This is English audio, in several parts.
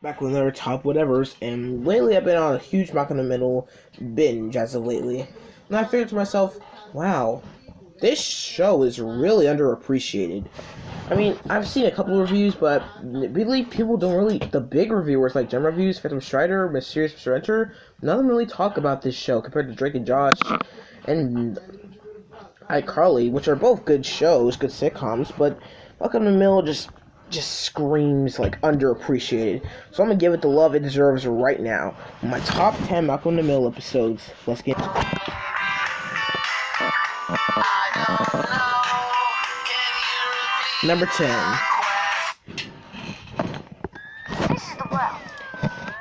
back with another top whatevers, and lately I've been on a huge Malcolm in the Middle binge as of lately. And I figured to myself, wow, this show is really underappreciated. I mean, I've seen a couple of reviews, but really people don't really, the big reviewers like Gem Reviews, Phantom Strider, Mysterious Mr. Enter, none of them really talk about this show compared to Drake and Josh and iCarly, which are both good shows, good sitcoms, but Malcolm in the Middle just screams like underappreciated. So I'm gonna give it the love it deserves right now. My top 10 Malcolm in the Middle episodes. Let's get number 10.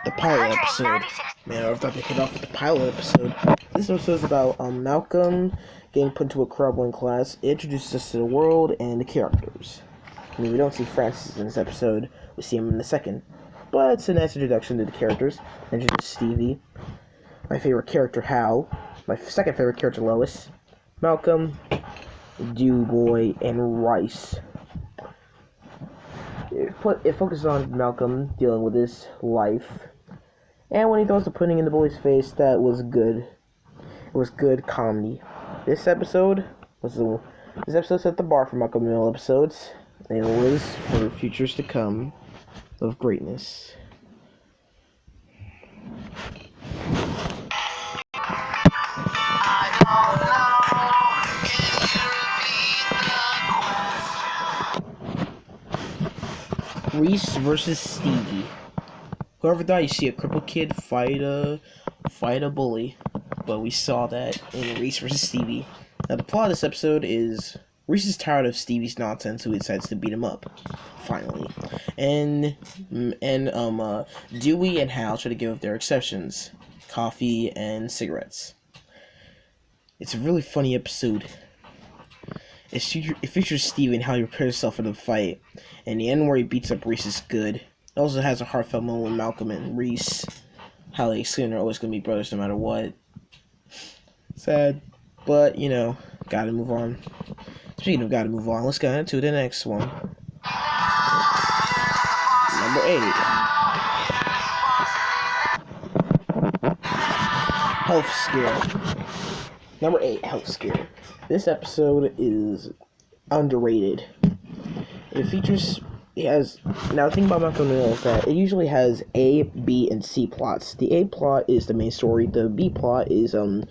The pilot episode. Man, I thought they hit off with the pilot episode. This episode is about Malcolm getting put into a crumbling class. It introduces us to the world and the characters. I mean, we don't see Francis in this episode. We see him in the second. But it's a nice introduction to the characters. Introduce Stevie. My favorite character, Hal. My second favorite character, Lois. Malcolm. Boy, and Rice. It focuses on Malcolm dealing with his life. And when he throws the pudding in the bully's face, that was good. It was good comedy. This episode set the bar for Malcolm in the Middle episodes. And it was for futures to come of greatness. Reese versus Stevie. Whoever thought you see a crippled kid fight a bully, but we saw that in Reese versus Stevie. Now the plot of this episode is Reese is tired of Stevie's nonsense, so he decides to beat him up. Finally, and Dewey and Hal try to give up their exceptions: coffee and cigarettes. It's a really funny episode. It features Stevie and how he prepares himself for the fight, and the end where he beats up Reese is good. It also has a heartfelt moment with Malcolm and Reese, how they explain they're always gonna be brothers no matter what. Sad, but gotta move on. Speaking of gotta move on, let's get into the next one. Number 8. Health Scare. Number 8, Health Scare. This episode is underrated. Now the thing about Malcolm in the Middle is that it usually has A, B, and C plots. The A plot is the main story. The B plot is the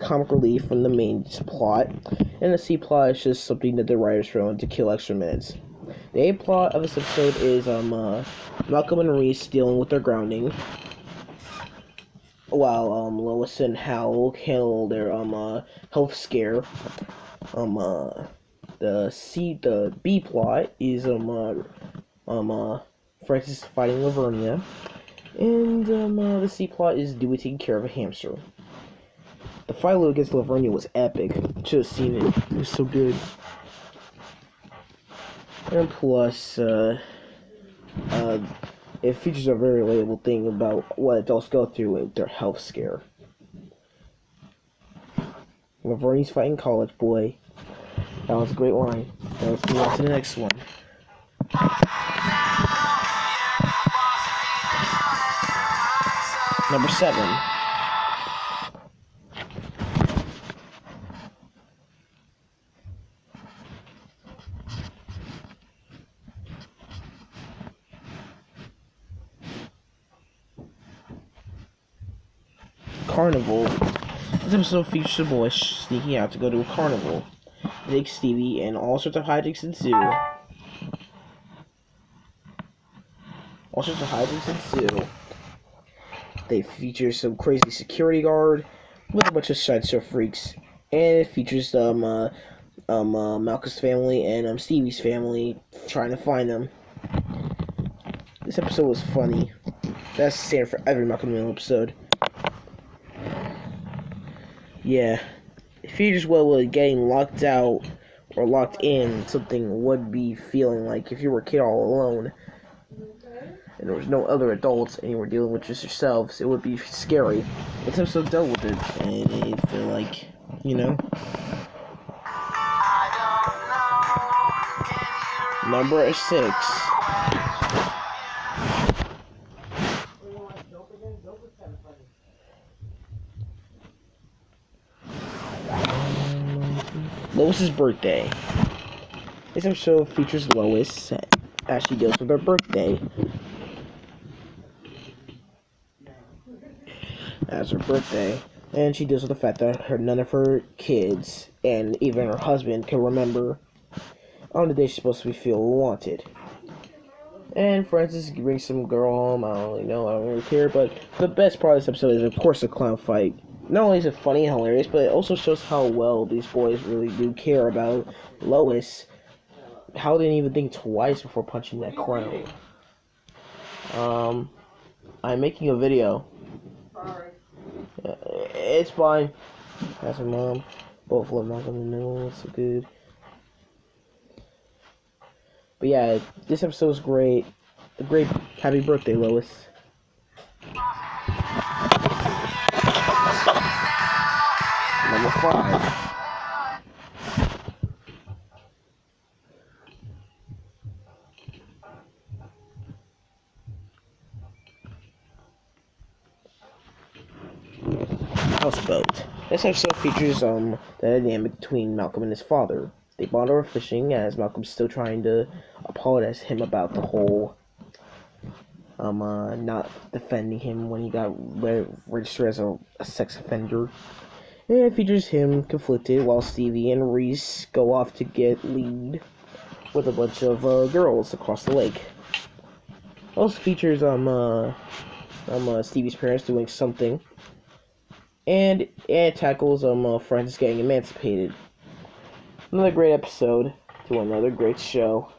comic relief from the main plot, and the C plot is just something that the writers throw in to kill extra minutes. The A plot of this episode is Malcolm and Reese dealing with their grounding, while Lois and Hal handle their health scare. The B plot is Francis fighting Lavernia, and the C plot is Dewey taking care of a hamster. The fight against Lavernia was epic. Should have seen it. It was so good. And plus, it features a very relatable thing about what adults go through with their health scare. Lavernia's fighting college boy. That was a great line. Now let's move on to the next one. Number 7. Carnival. This episode features a boy sneaking out to go to a carnival. It takes Stevie, and all sorts of hijinks ensue. They feature some crazy security guard with a bunch of sideshow freaks, and it features Malcolm's family and Stevie's family trying to find them. This episode was funny. That's the standard for every Malcolm in the Middle episode. Yeah, it features what getting locked out or locked in something would be feeling like if you were a kid all alone and there was no other adults and you were dealing with just yourselves. It would be scary. This episode dealt with it, and I feel like, Number 6. Lois's birthday. This episode features Lois as she deals with her birthday. As her birthday, and she deals with the fact that none of her kids and even her husband can remember on the day she's supposed to be feeling wanted. And Francis brings some girl home. I don't really know. I don't really care. But the best part of this episode is, of course, the clown fight. Not only is it funny and hilarious, but it also shows how well these boys really do care about Lois. How they didn't even think twice before punching that clown. I'm making a video. It's fine. That's her mom. Both love Malcolm in the middle. It's so good. But yeah, this episode is great. A great happy birthday, Lois. Number 5. Houseboat. This episode features the dynamic between Malcolm and his father. They bond over fishing as Malcolm's still trying to apologize to him about the whole not defending him when he got registered as a sex offender. And it features him conflicted while Stevie and Reese go off to get lead with a bunch of girls across the lake. It also features Stevie's parents doing something. And it tackles Francis getting emancipated. Another great episode to another great show.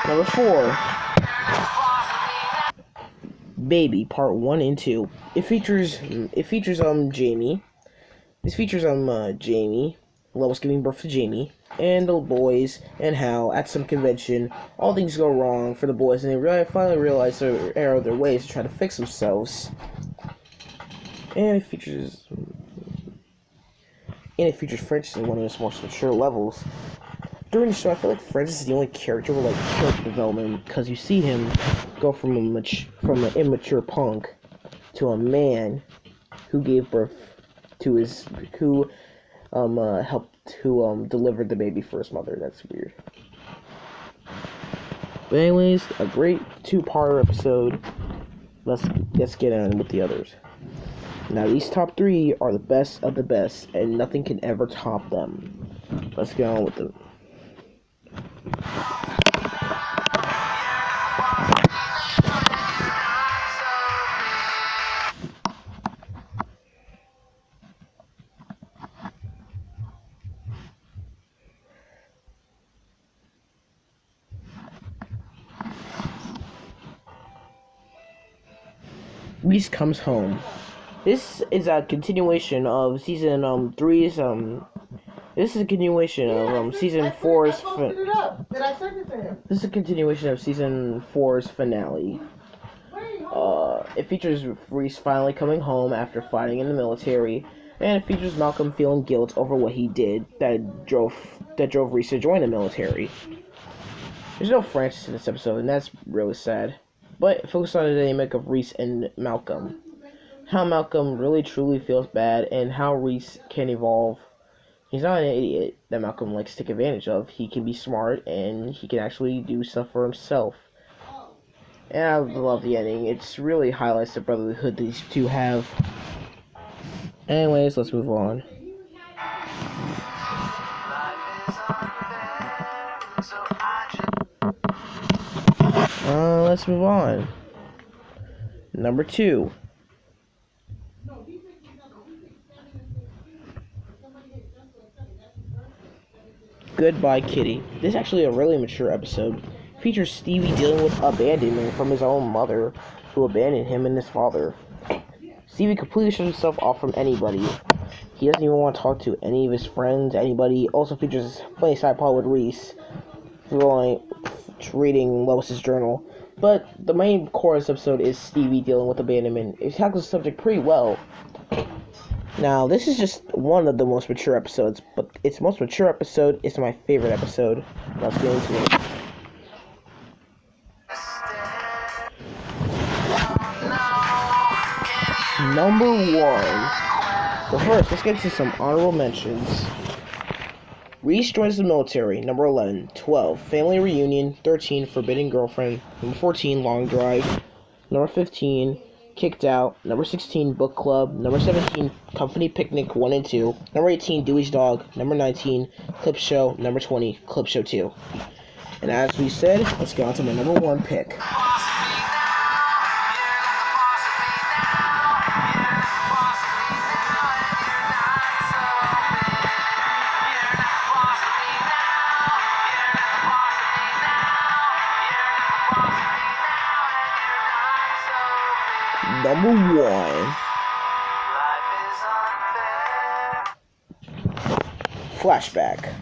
Number 4. Baby, Part 1 and 2. It features Jamie. This features Jamie, Lois giving birth to Jamie, and the boys, and how at some convention all things go wrong for the boys, and they finally realize their error of their ways to try to fix themselves. And it features Francis in one of his most mature levels. During the show, I feel like Francis is the only character with character development, because you see him go from an immature punk to a man who gave birth to delivered the baby for his mother. That's weird. But anyways, a great 2-part episode. Let's get on with the others. Now these top 3 are the best of the best, and nothing can ever top them. Let's get on with them. Reese Comes Home. This is a continuation of season 3's This is a continuation of season 4's. This is a continuation of season 4's finale. It features Reese finally coming home after fighting in the military, and it features Malcolm feeling guilt over what he did that drove Reese to join the military. There's no Francis in this episode, and that's really sad. But focus on the dynamic of Reese and Malcolm. How Malcolm really truly feels bad, and how Reese can evolve. He's not an idiot that Malcolm likes to take advantage of. He can be smart, and he can actually do stuff for himself. And I love the ending. It really highlights the brotherhood these two have. Anyways, let's move on. Let's move on. Number 2. Goodbye, Kitty. This is actually a really mature episode. It features Stevie dealing with abandonment from his own mother, who abandoned him and his father. Stevie completely shuts himself off from anybody. He doesn't even want to talk to any of his friends, anybody. Also features a funny side plot with Reese, reading Lois's journal. But the main core of this episode is Stevie dealing with abandonment. It tackles the subject pretty well. Now, this is just one of the most mature episodes, but its most mature episode is my favorite episode. Let's get into it. number 1. But first, let's get to some honorable mentions. Reese joins the military, number 11. 12, family reunion. 13, forbidden girlfriend. Number 14, long drive. Number 15, kicked out. Number 16, book club. Number 17, company picnic 1 and 2. Number 18, Dewey's dog. Number 19, clip show. Number 20, clip show 2. And as we said, let's get on to my number 1 pick. Number 1. Flashback.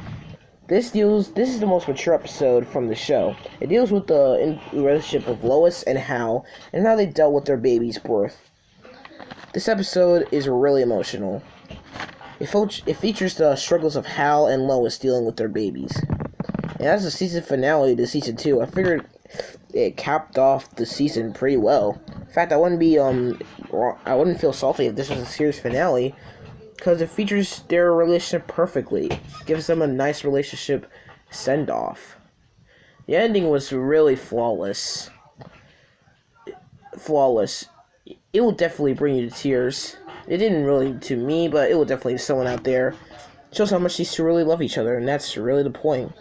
This is the most mature episode from the show. It deals with the relationship of Lois and Hal, and how they dealt with their baby's birth. This episode is really emotional. It features the struggles of Hal and Lois dealing with their babies. And as the season finale to season 2, I figured it capped off the season pretty well. In fact, I wouldn't feel salty if this was a series finale, because it features their relationship perfectly. It gives them a nice relationship send-off. The ending was really flawless. It will definitely bring you to tears. It didn't really to me, but it will definitely to someone out there. It shows how much these two really love each other, and that's really the point.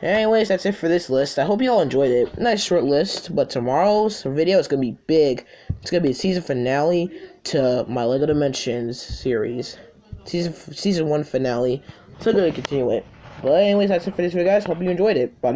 Anyways, that's it for this list. I hope you all enjoyed it. Nice short list, but tomorrow's video is going to be big. It's going to be a season finale to my LEGO Dimensions series. Season 1 finale. So I'm going to continue it. But anyways, that's it for this video, guys. Hope you enjoyed it. Bye.